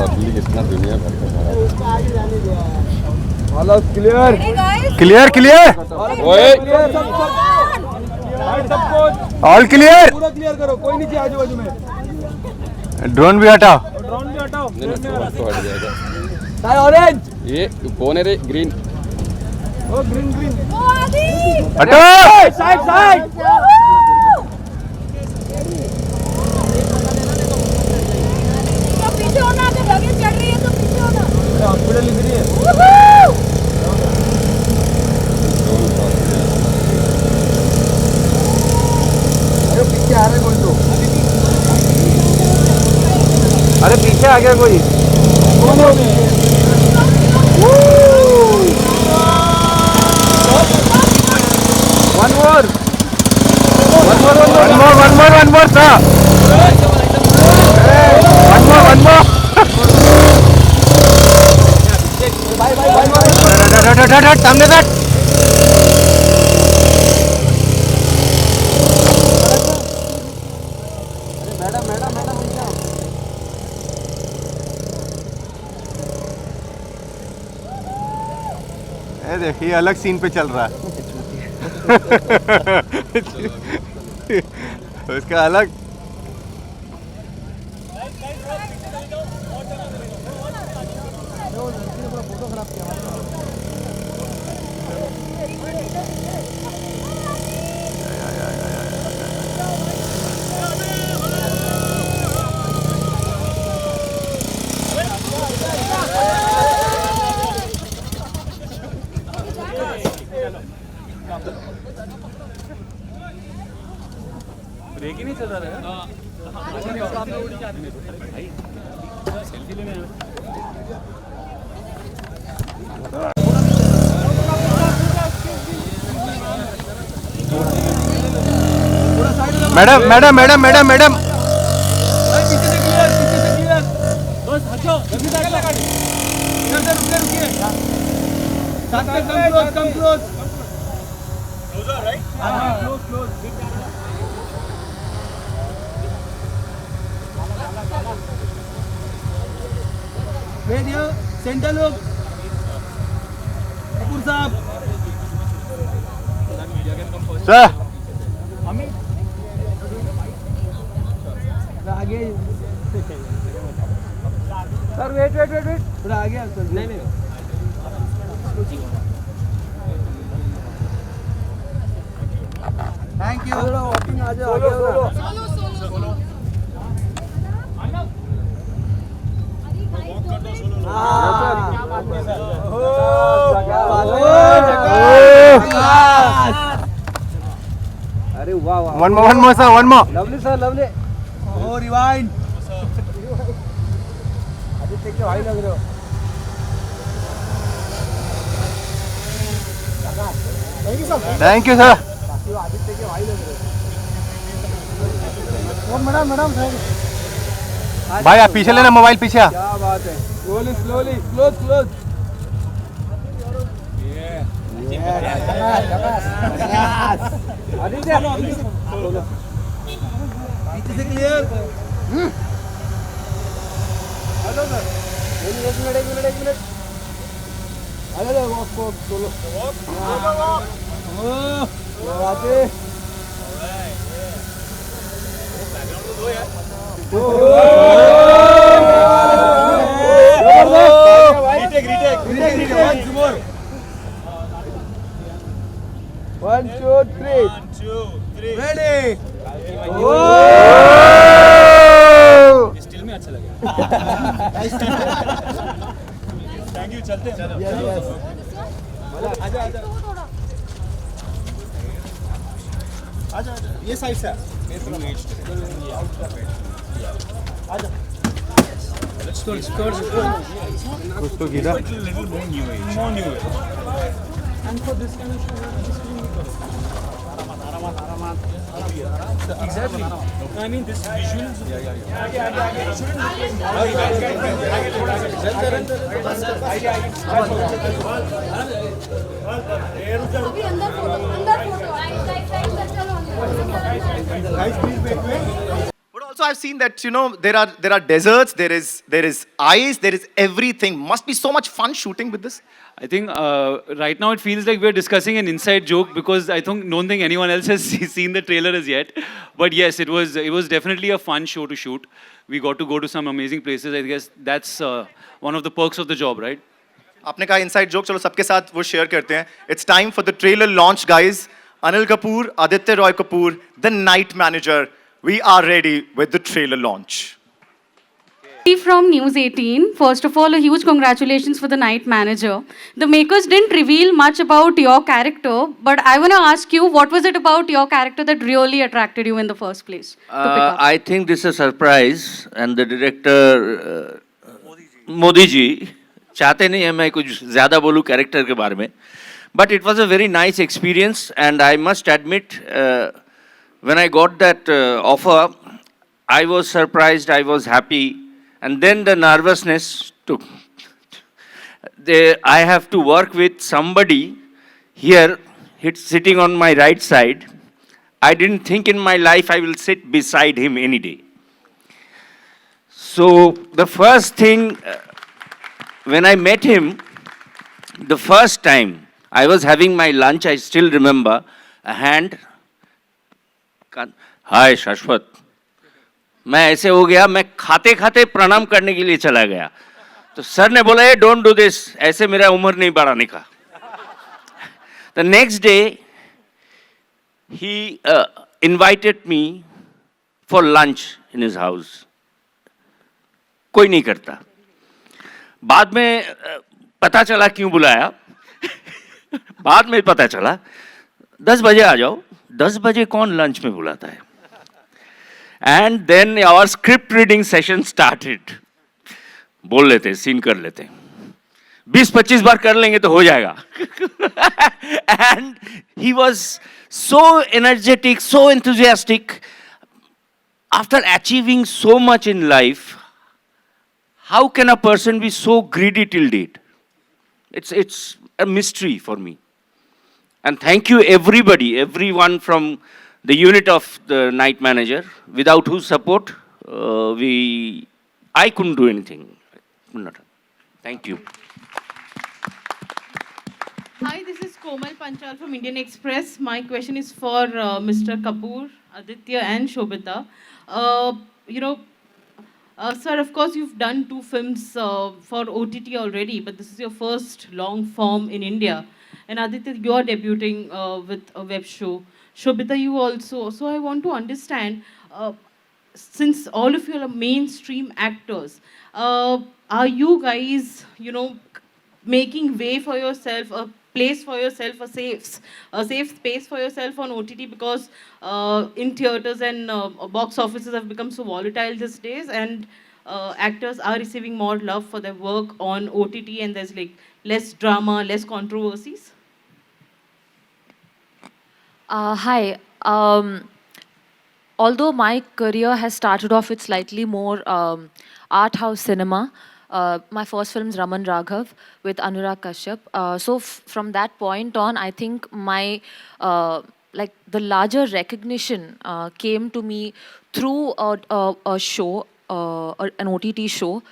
Public इतना दुनिया भर का all out clear clear clear all clear पूरा क्लियर करो, कोई नहीं चाहिए आजू बाजू में। ड्रोन भी हटाओ ड्रोन भी हटाओ। तो हट जाएगा। सारे ऑरेंज ये कौन है रे? ग्रीन। ओ ग्रीन ग्रीन हटो साइड साइड। पीछे होना, अगर लगे चढ़ रही है तो पीछे होना। हॉस्पिटल लिख रही है। अरे पीछे आ रहा है कोई तो। अरे पीछे आ गया कोई one more one more sir one मोर सामने बैठ मैडम मैडम मैडम देखिए अलग सीन पे चल रहा है उसका अलग ब्रेक ही नहीं चल रहा है। सेल्फी लेने madam madam madam madam madam पीछे से क्लियर, पीछे से क्लियर। बस हटो, जल्दी बैठ ले गाड़ी। इधर से रुकिए रुकिए। साथ में कम क्लोज। Closer right? हां close close. Wait here, centre look. Kapoor साहब। सर आगे सर वेट थोड़ा आगे सर। नहीं थैंक यू। वॉकिंग आ जाओ आगे। सोलो अरे वाह वाह। One more sir one more lovely sir lovely. Oh rewind. Aditya के भाई लग रहे हो। थैंक यू सर आदित्य के भाई लग रहे हो। मैडम भाई आप पीछे लेना मोबाइल पीछे आ। क्या बात है। Slowly close. आदित्य पीछे से क्लियर। Hello sir. एक मिनट। अरे वॉक सोलो। आते One, two, three. Ready. Still में अच्छा लगा। Thank you. चलते हैं। यस आजा ये साइड से आजा। कुछ तो गिरा more new age. And for this kind of show, exactly. I mean, this visuals. अभी अंदर फोटो चलो। Guys, please wait. also I've seen that there are deserts, there is ice, there is everything. Must be so much fun shooting with this. I think right now it feels like we're discussing an inside joke because I don't think anyone else has seen the trailer as yet. But yes, it was definitely a fun show to shoot. We got to go to some amazing places. I guess that's one of the perks of the job, right? आपने कहा inside joke, चलो सबके साथ वो share करते हैं. It's time for the trailer launch, guys. Anil Kapoor, Aditya Roy Kapoor, the night manager. We are ready with the trailer launch. From News 18. First of all, a huge congratulations for the night manager. The makers didn't reveal much about your character, but I want to ask you, what was it about your character that really attracted you in the first place? I think this is a surprise, and the director Modi ji चाहते नहीं है मैं कुछ ज़्यादा बोलूँ character के बारे में, but it was a very nice experience, and I must admit, when I got that offer, I was surprised, I was happy. And then the nervousness took. I have to work with somebody here, sitting on my right side. I didn't think in my life I will sit beside him any day. So the first thing, when I met him, the first time, I was having my lunch, I still remember, a hand, hi Shashwat. मैं ऐसे हो गया, मैं खाते खाते प्रणाम करने के लिए चला गया, तो सर ने बोला ये डोंट डू दिस, ऐसे मेरा उम्र नहीं बढ़ाने का. The next day he invited me for lunch in his house. कोई नहीं करता. बाद में पता चला क्यों बुलाया. बाद में पता चला 10 बजे आ जाओ. 10 बजे कौन लंच में बुलाता है. And then our script reading session started. बोल लेते, सीन कर लेते. 20-25 बार कर लेंगे तो हो जाएगा. And he was so energetic, so enthusiastic. After achieving so much in life, how can a person be so greedy till date? It's a mystery for me. And thank you everybody, everyone from the unit of the night manager, without whose support I couldn't do anything. Thank you. Hi, this is Komal Panchal from Indian Express. My question is for Mr. Kapoor, Aditya and Shobita. Sir, of course you've done 2 films for OTT already, but this is your first long form in India. And Aditya, you are debuting with a web show. Shobita, you also. So I want to understand, since all of you are mainstream actors, are you guys, making way for yourself, a place for yourself, a safe space for yourself on OTT, because in theaters and box offices have become so volatile these days, and actors are receiving more love for their work on OTT, and there's like less drama, less controversies? Hi. Although my career has started off with slightly more art house cinema, my first film is Raman Raghav with Anurag Kashyap. So from that point on, I think my the larger recognition came to me through a show, an OTT show,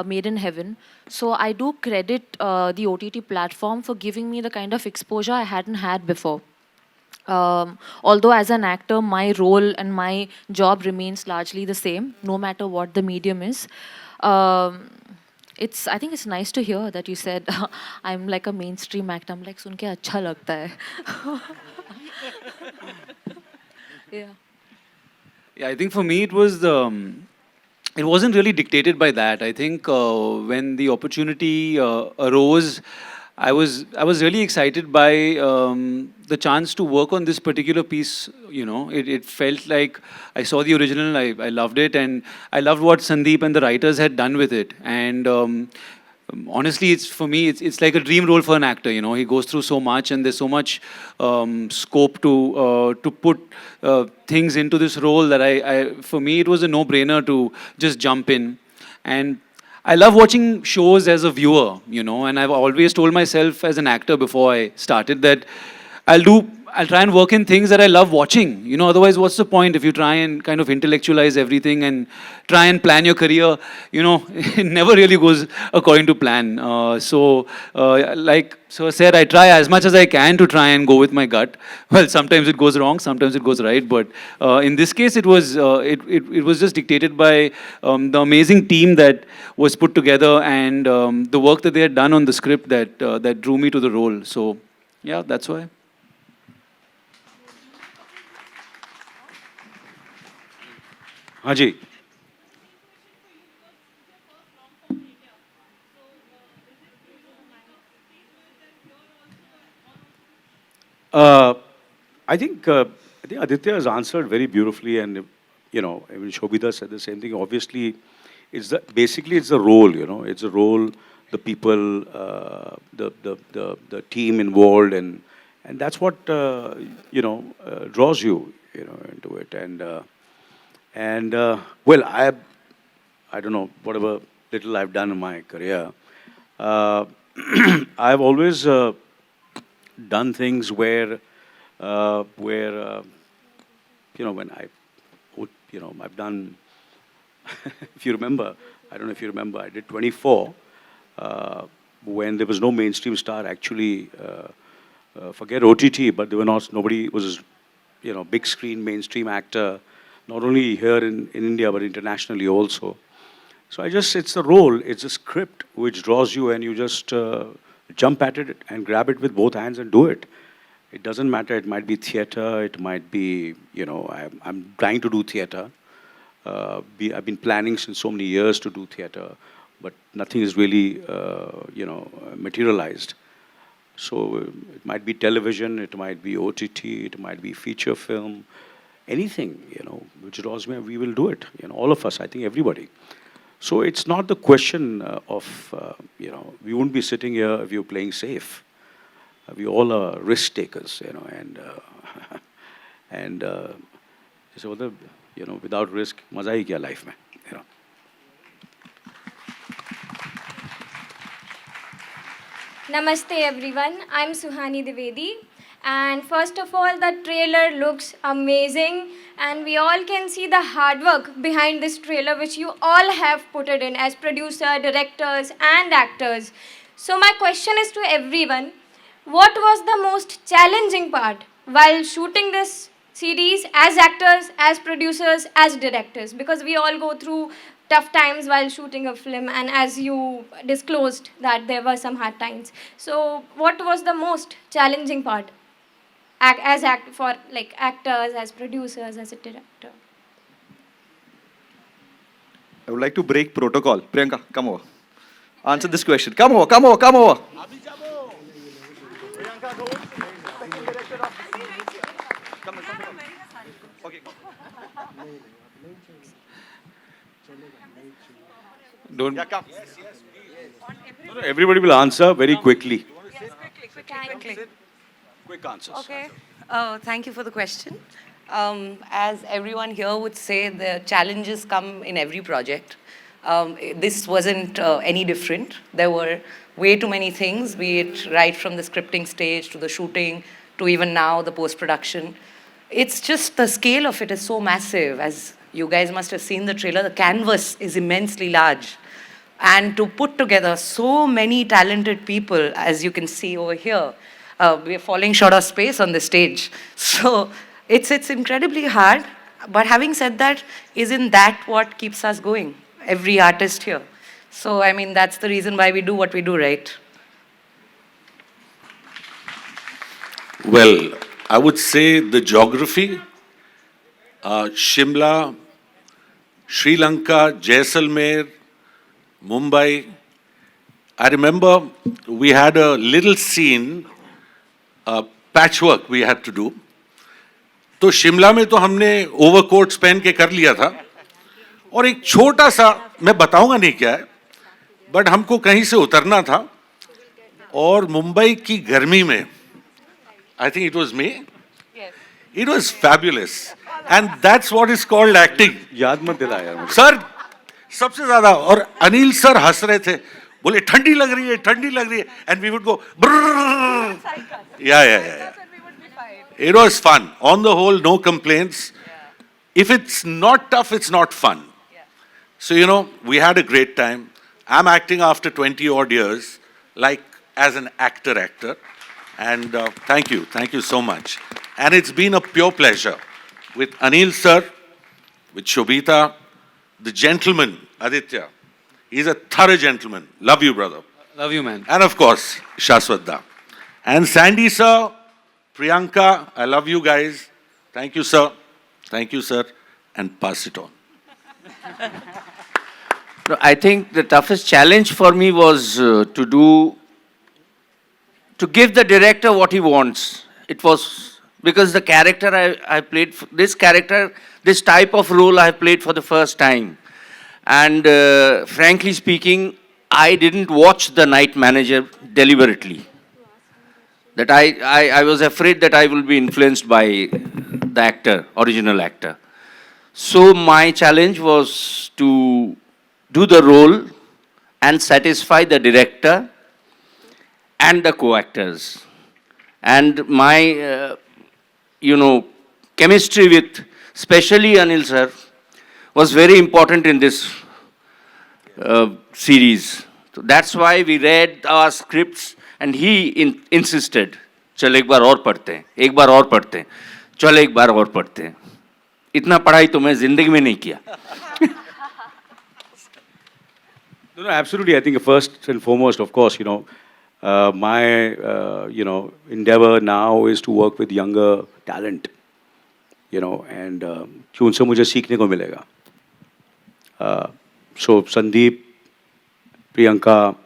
Made in Heaven. So I do credit the OTT platform for giving me the kind of exposure I hadn't had before. Although as an actor, my role and my job remains largely the same, no matter what the medium is. I think it's nice to hear that you said I'm like a mainstream actor. I'm like, sunke acha lagta hai. Yeah, I think for me it was it wasn't really dictated by that. I think when the opportunity arose, I was really excited by the chance to work on this particular piece. It felt like I saw the original, I loved it, and I loved what Sandeep and the writers had done with it. And honestly, for me, it's like a dream role for an actor. He goes through so much, and there's so much scope to put things into this role that for me, it was a no-brainer to just jump in. And I love watching shows as a viewer, and I've always told myself as an actor before I started that I'll try and work in things that I love watching. You know, otherwise, what's the point if you try and kind of intellectualize everything and try and plan your career? You know, it never really goes according to plan. Like I said, I try as much as I can to try and go with my gut. Well, sometimes it goes wrong, sometimes it goes right. But in this case, it was just dictated by the amazing team that was put together and the work that they had done on the script that drew me to the role. So, yeah, that's why. हाँ जी. I think Aditya has answered very beautifully, and you know, I mean, Shobita said the same thing. Obviously, basically it's the role. You know, it's the role, the people, the team involved, and that's what draws you, into it. And well, I don't know, whatever little I've done in my career, I've always done things where when I've done, if you remember, I don't know if you remember, I did 24 when there was no mainstream star actually. Forget OTT, but nobody was, big screen mainstream actor, not only here in India, but internationally also. So it's the role, it's the script which draws you, and you just jump at it and grab it with both hands and do it. It doesn't matter, it might be theater, it might be, I'm trying to do theater. I've been planning since so many years to do theater, but nothing is really, materialized. So it might be television, it might be OTT, it might be feature film, anything, which draws me, we will do it. All of us, I think everybody. So it's not the question of, we wouldn't be sitting here if you're playing safe. We all are risk takers, and so without risk, maza hi kya life mein, Namaste everyone, I'm Suhani Divedi, and first of all the trailer looks amazing, and we all can see the hard work behind this trailer which you all have put it in as producer, directors and actors. So my question is to everyone, what was the most challenging part while shooting this series as actors, as producers, as directors? Because we all go through tough times while shooting a film, and as you disclosed that there were some hard times. So what was the most challenging part for actors, as producers, as a director? I would like to break protocol. Priyanka, come over. Answer this question. Come over, come over, come over. Don't. Yeah, come. No, everybody will answer very quickly. Quick answers. Okay. Thank you for the question. As everyone here would say, the challenges come in every project. This wasn't any different. There were way too many things, be it right from the scripting stage to the shooting to even now the post-production. It's just the scale of it is so massive. As you guys must have seen the trailer, the canvas is immensely large. And to put together so many talented people, as you can see over here, we are falling short of space on the stage. So it's incredibly hard. But having said that, isn't that what keeps us going? Every artist here. So, I mean, that's the reason why we do what we do, right? Well, I would say the geography, Shimla, Sri Lanka, Jaisalmer, Mumbai. I remember we had a little scene, patchwork we had to do. तो शिमला में तो हमने overcoats पहन के कर लिया था, और एक छोटा सा, मैं बताऊंगा नहीं क्या है, बट हमको कहीं से उतरना था, और मुंबई की गर्मी में, I think it was May, it was fabulous, and that's what is called acting. याद मत दिला यार मुझे. सर सबसे ज्यादा, और अनिल सर हंस रहे थे, बोले ठंडी लग रही है, ठंडी लग रही है, and we would go, yeah. It was fun. On the whole, no complaints. If it's not tough, it's not fun. So, you know, we had a great time. I'm acting after 20 odd years, like as an actor. And thank you so much. And it's been a pure pleasure with Anil sir, with Shobita, the gentleman, Aditya. He's a thorough gentleman. Love you, brother. Love you, man. And of course, Shaswatda. And Sandy sir, Priyanka, I love you guys. Thank you, sir. Thank you, sir. And pass it on. No, I think the toughest challenge for me was to give the director what he wants. It was because the character I played, this character, this type of role I played for the first time. And frankly speaking, I didn't watch The Night Manager deliberately. That I was afraid that I will be influenced by the actor, original actor. So my challenge was to do the role and satisfy the director and the co-actors. And my, chemistry with, especially Anil sir, was very important in this series. So that's why we read our scripts and he insisted, चल एक बार और पढ़ते हैं, एक बार और पढ़ते हैं, चल एक बार और पढ़ते हैं. इतना पढ़ाई तो मैं जिंदगी में नहीं किया. No, absolutely. I think first and foremost, of course, my, endeavor now is to work with younger talent, and कि उनसे मुझे सीखने को मिलेगा. So Sandeep, Priyanka,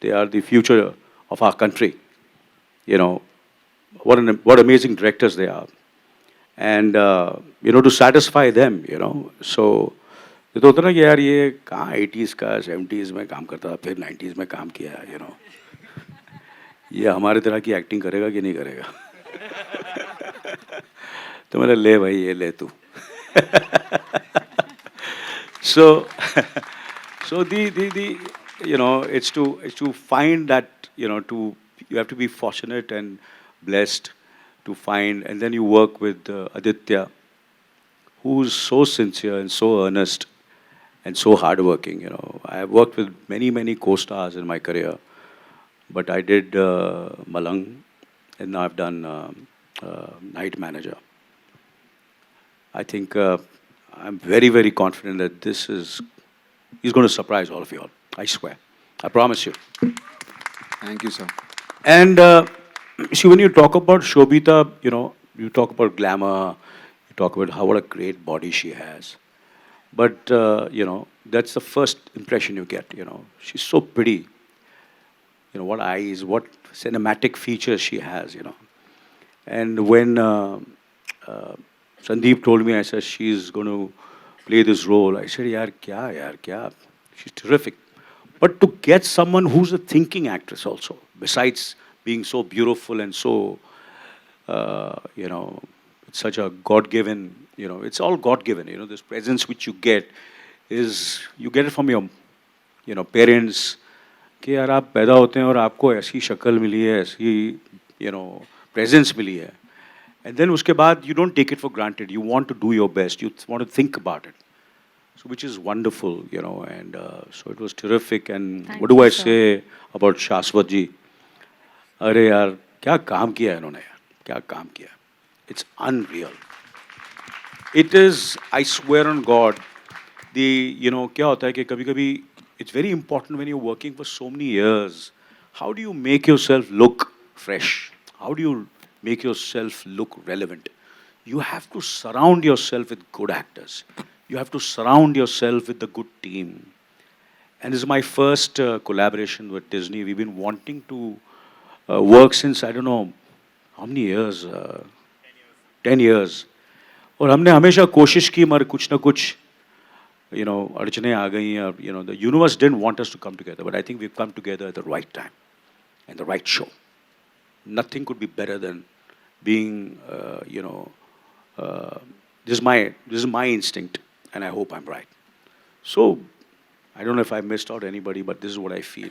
they are the future of our country. What amazing directors they are. And, to satisfy them, so ये तो होता ना कि यार ये कहाँ 80s का 70s में काम करता था फिर 90s में काम किया ये हमारे तरह की एक्टिंग करेगा कि नहीं करेगा तो मैंने ले भाई ये ले तू so the it's to find that you have to be fortunate and blessed to find, and then you work with Aditya, who's so sincere and so earnest and so hardworking. I have worked with many co-stars in my career, but I did Malang, and now I've done Night Manager. I think I'm very confident that he's going to surprise all of you all. I swear. I promise you. Thank you, sir. And see, when you talk about Shobita, you talk about glamour, you talk about what a great body she has. But, that's the first impression you get, She's so pretty. What eyes, what cinematic features she has, And when Sandeep told me, I said, she's going to play this role, I said, yaar, kya? She's terrific. But to get someone who's a thinking actress also, besides being so beautiful and so, it's such a God-given, it's all God-given, this presence which you get it from your, parents, कि यार आप पैदा होते हैं और आपको ऐसी शक्ल मिली है, ऐसी, presence मिली है. And then उसके बाद, you don't take it for granted. You want to do your best. You want to think about it. So, which is wonderful, and so it was terrific. And what do I say about Shaswat ji? अरे यार क्या काम किया है इन्होंने यार क्या काम किया It's unreal. It is, I swear on God, क्या होता है कि कभी-कभी it's very important when you're working for so many years. How do you make yourself look fresh? How do you make yourself look relevant? You have to surround yourself with good actors. You have to surround yourself with the good team. And this is my first collaboration with Disney. We've been wanting to work since, I don't know, how many years? 10 years. और हमने हमेशा कोशिश की मगर कुछ ना कुछ अड़चने आ गई the universe didn't want us to come together, but I think we've come together at the right time and the right show. Nothing could be better than being this is my instinct, and I hope I'm right. So I don't know if I missed out anybody, but this is what I feel.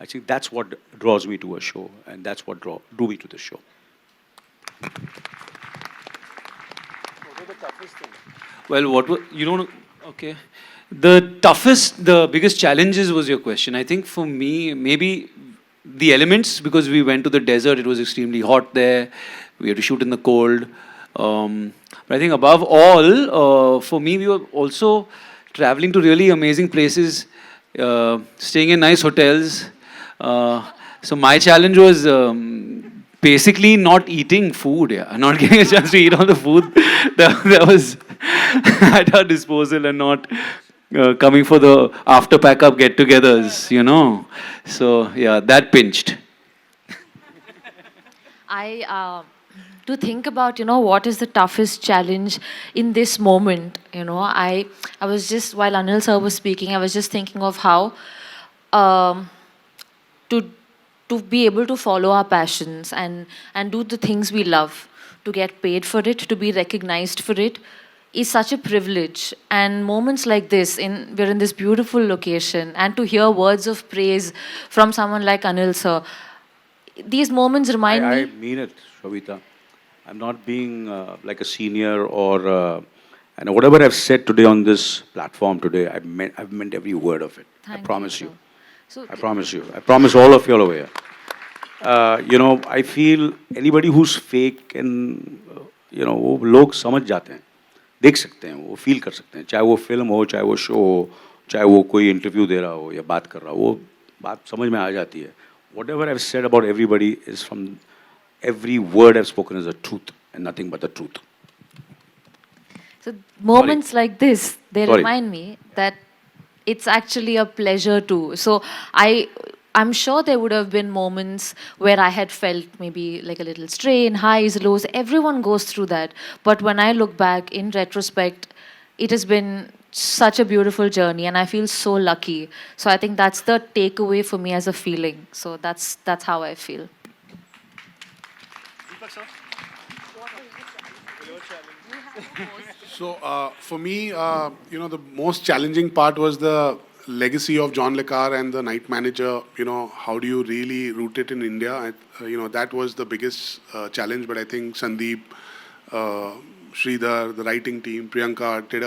I think that's what draws me to a show, and that's what drew me to the show. Well, you don't, okay. The biggest challenges was your question. I think for me, maybe the elements, because we went to the desert, it was extremely hot there. We had to shoot in the cold. But I think above all, for me, we were also traveling to really amazing places, staying in nice hotels. So my challenge was basically not eating food, yeah, not getting a chance to eat all the food that was at our disposal, and not coming for the after pack up get-togethers, you know. So yeah, that pinched. To think about, what is the toughest challenge in this moment, I was just, while Anil sir was speaking, I was just thinking of how um, to to be able to follow our passions and do the things we love, to get paid for it, to be recognized for it, is such a privilege. And moments like this, we're in this beautiful location, and to hear words of praise from someone like Anil sir, these moments remind I me. mean it, Shavita. I'm not being like a senior or, and whatever I've said today on this platform today, I've meant every word of it. I Thank promise you, you. sir. So, I promise you. I promise all of you all over here. You know, I feel anybody who's fake and, you know, वो लोग समझ जाते हैं, देख सकते हैं, वो feel कर सकते हैं, चाहे वो फिल्म हो, चाहे वो शो हो, चाहे वो कोई इंटरव्यू दे रहा हो या बात कर रहा हो, वो बात समझ में आ जाती है. Whatever I've said about everybody is from every word I've spoken is the truth and nothing but the truth. So moments like this, they Sorry. remind me that it's actually a pleasure too. So I'm sure there would have been moments where I had felt maybe like a little strain, highs, lows. Everyone goes through that. But when I look back in retrospect, it has been such a beautiful journey, and I feel so lucky. So I think that's the takeaway for me as a feeling. So that's how I feel. So for me, the most challenging part was the legacy of John Le Carre and the Night Manager. How do you really root it in India? That was the biggest challenge. But I think Sandeep, Sridhar, the writing team, Priyanka did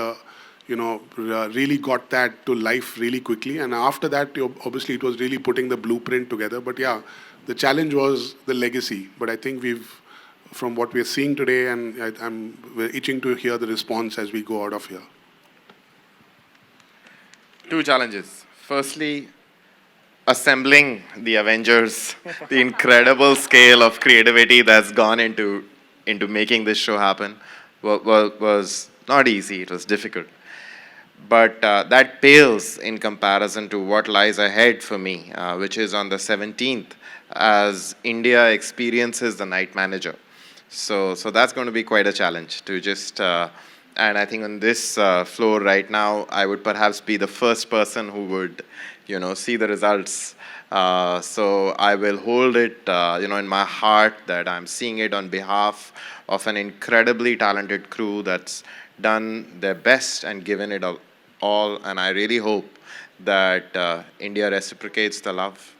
really got that to life really quickly. And after that, obviously, it was really putting the blueprint together. But yeah, the challenge was the legacy. But I think from what we're seeing today, and we're itching to hear the response as we go out of here. Two challenges. Firstly, assembling the Avengers, the incredible scale of creativity that's gone into making this show happen was not easy. It was difficult. But that pales in comparison to what lies ahead for me, which is on the 17th, as India experiences the Night Manager. So that's going to be quite a challenge to just, and I think on this floor right now, I would perhaps be the first person who would, see the results. So I will hold it, in my heart that I'm seeing it on behalf of an incredibly talented crew that's done their best and given it all. And I really hope that India reciprocates the love.